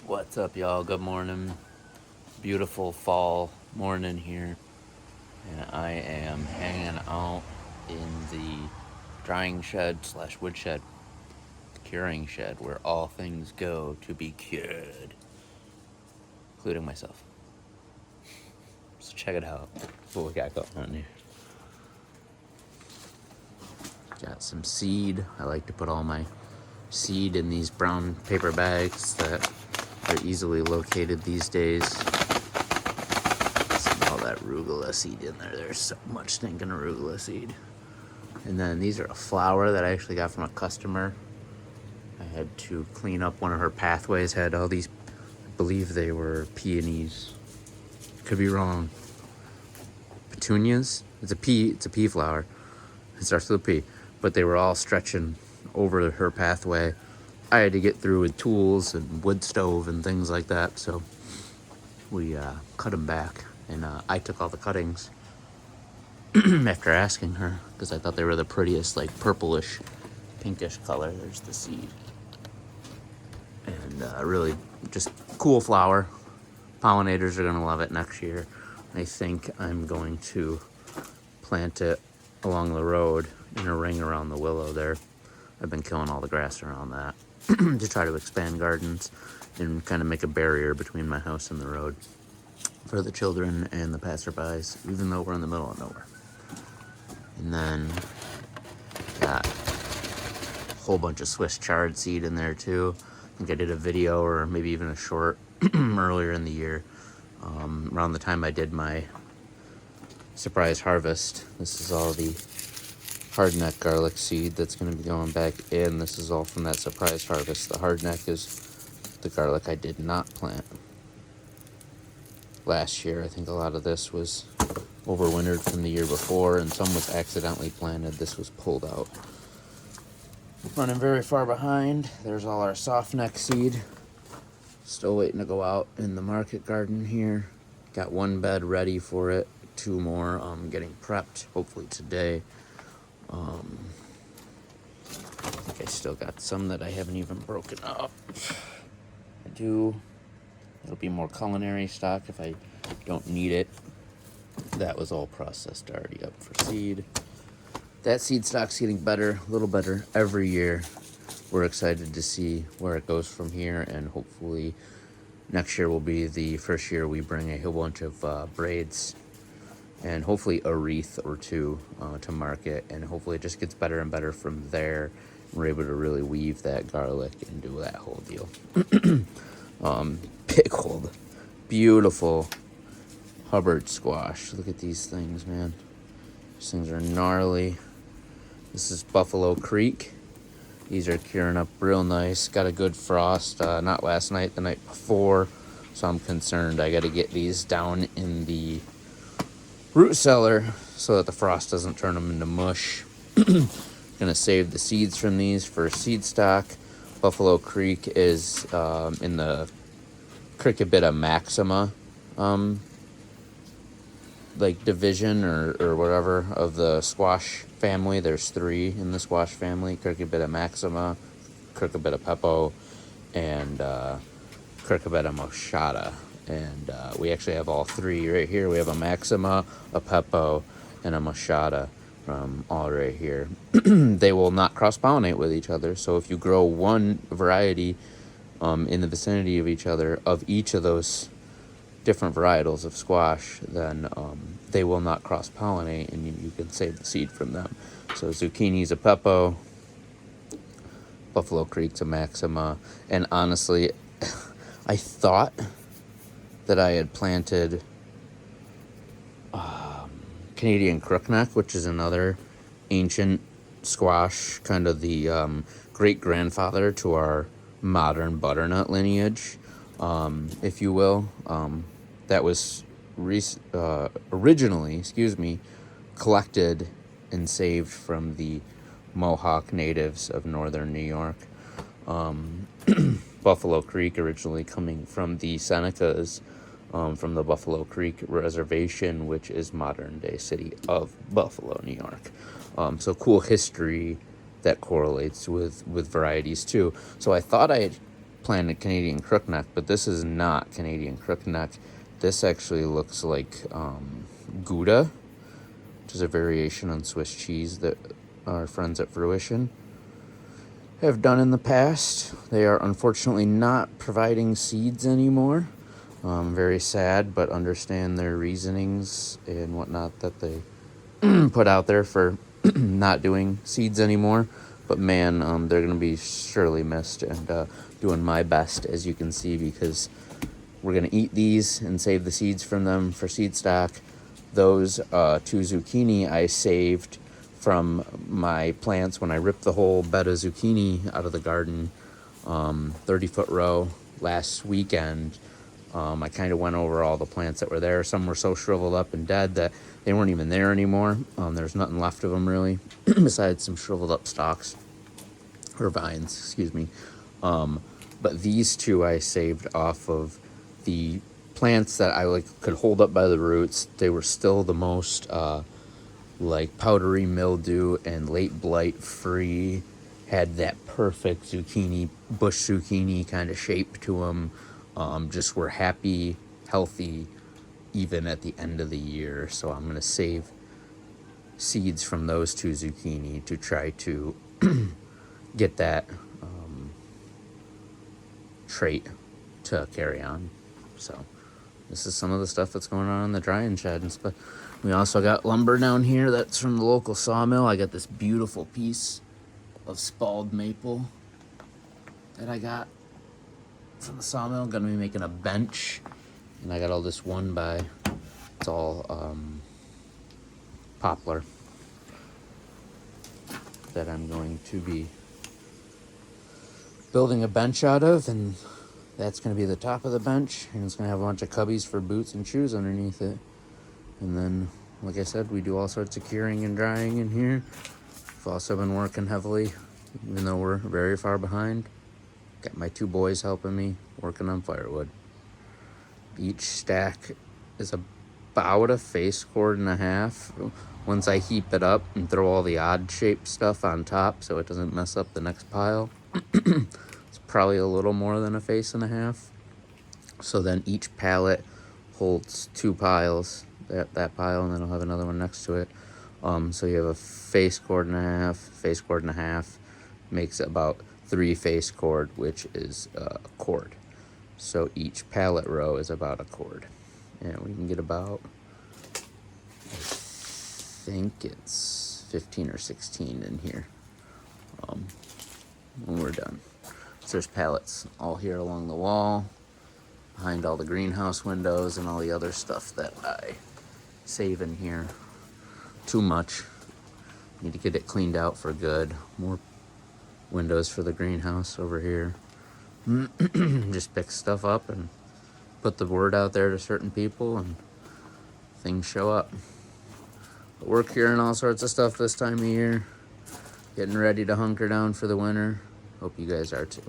What's up, y'all? Good morning. Beautiful fall morning here. And I am hanging out in the drying shed slash woodshed, curing shed, where all things go to be cured, including myself. So check it out. What we got going on here. Got some seed. I like to put all my seed in these brown paper bags that are easily located these days. All that arugula seed in there. There's so much stinking arugula seed. And then these are a flower that I actually got from a customer. I had to clean up one of her pathways. Had all these, I believe they were peonies. Could be wrong. Petunias? It's a pea flower. It starts with a P. But they were all stretching over her pathway. I had to get through with tools and wood stove and things like that. So we cut them back. And I took all the cuttings after asking her, because I thought they were the prettiest, like purplish, pinkish color. There's the seed. And really just cool flower. Pollinators are going to love it next year. I think I'm going to plant it along the road in a ring around the willow there. I've been killing all the grass around that to try to expand gardens and kind of make a barrier between my house and the road for the children and the passerbys, even though we're in the middle of nowhere. And then got a whole bunch of Swiss chard seed in there too. I think I did a video or maybe even a short earlier in the year, around the time I did my surprise harvest. This is all the hardneck garlic seed that's going to be going back in. This is all from that surprise harvest. The hardneck is the garlic I did not plant last year. I think a lot of this was overwintered from the year before, and some was accidentally planted. This was pulled out. Running very far behind. There's all our soft neck seed. Still waiting to go out in the market garden here. Got one bed ready for it. Two more getting prepped, hopefully today. I think I still got some that I haven't even broken up. I do. It'll be more culinary stock if I don't need it. That was all processed already up for seed. That seed stock's getting better, a little better every year. We're excited to see where it goes from here, and hopefully next year will be the first year we bring a whole bunch of braids and hopefully a wreath or two to market, and hopefully it just gets better and better from there. We're able to really weave that garlic and do that whole deal. Pickled, beautiful Hubbard squash. Look at these things, man. These things are gnarly. This is Buffalo Creek. These are curing up real nice. Got a good frost, not last night, the night before. So I'm concerned. I got to get these down in the root cellar so that the frost doesn't turn them into mush. Gonna save the seeds from these for seed stock. Buffalo Creek is in the Cucurbita maxima like division or whatever of the squash family. There's three in the squash family: Cucurbita maxima, Cucurbita pepo, and Cucurbita moschata. And we actually have all three right here. We have a maxima, a pepo, and a moschata all right here. They will not cross-pollinate with each other. So if you grow one variety in the vicinity of each other, of each of those different varietals of squash, then they will not cross-pollinate, and you can save the seed from them. So zucchini's a pepo, Buffalo Creek's a maxima, and honestly, I thought that I had planted Canadian crookneck, which is another ancient squash, kind of the great-grandfather to our modern butternut lineage, if you will. That was originally, collected and saved from the Mohawk natives of northern New York. Buffalo Creek originally coming from the Senecas, from the Buffalo Creek Reservation, which is modern-day city of Buffalo, New York. So cool history that correlates with varieties too. So I thought I had planted Canadian crookneck, but this is not Canadian crookneck. This actually looks like Gouda, which is a variation on Swiss cheese that our friends at Fruition have done in the past. They are unfortunately not providing seeds anymore. Very sad, but understand their reasonings and whatnot that they put out there for not doing seeds anymore. But man, they're going to be surely missed, and doing my best, as you can see, because we're going to eat these and save the seeds from them for seed stock. Those 2 zucchini I saved from my plants when I ripped the whole bed of zucchini out of the garden, 30-foot row last weekend. I kind of went over all the plants that were there. Some were so shriveled up and dead that they weren't even there anymore. There's nothing left of them really, besides some shriveled up stalks, or vines, excuse me. But these 2 I saved off of the plants that I could hold up by the roots. They were still the most powdery mildew and late blight free. Had that perfect zucchini, bush zucchini kind of shape to them. Just were happy, healthy, even at the end of the year. So I'm going to save seeds from those 2 zucchini to try to get that trait to carry on. So this is some of the stuff that's going on in the drying shed and stuff. We also got lumber down here that's from the local sawmill. I got this beautiful piece of spalled maple that I got from the sawmill. I'm gonna be making a bench, and I got all this 1x. It's all poplar that I'm going to be building a bench out of, and that's going to be the top of the bench, and it's going to have a bunch of cubbies for boots and shoes underneath it. And then, like I said, we do all sorts of curing and drying in here. We've also been working heavily, even though we're very far behind. Got my 2 boys helping me working on firewood. Each stack is about a face cord and a half. Once I heap it up and throw all the odd shaped stuff on top so it doesn't mess up the next pile, it's probably a little more than a face and a half. So then each pallet holds 2 piles, that pile, and then I'll have another one next to it. So you have a face cord and a half, face cord and a half, makes about 3 face cord, which is a cord. So each pallet row is about a cord. And we can get about, I think it's 15 or 16 in here when we're done. So there's pallets all here along the wall, behind all the greenhouse windows and all the other stuff that I save in here. Too much. Need to get it cleaned out for good. More windows for the greenhouse over here. Just pick stuff up and put the word out there to certain people, and things show up. But we're curing all sorts of stuff this time of year. Getting ready to hunker down for the winter. Hope you guys are too.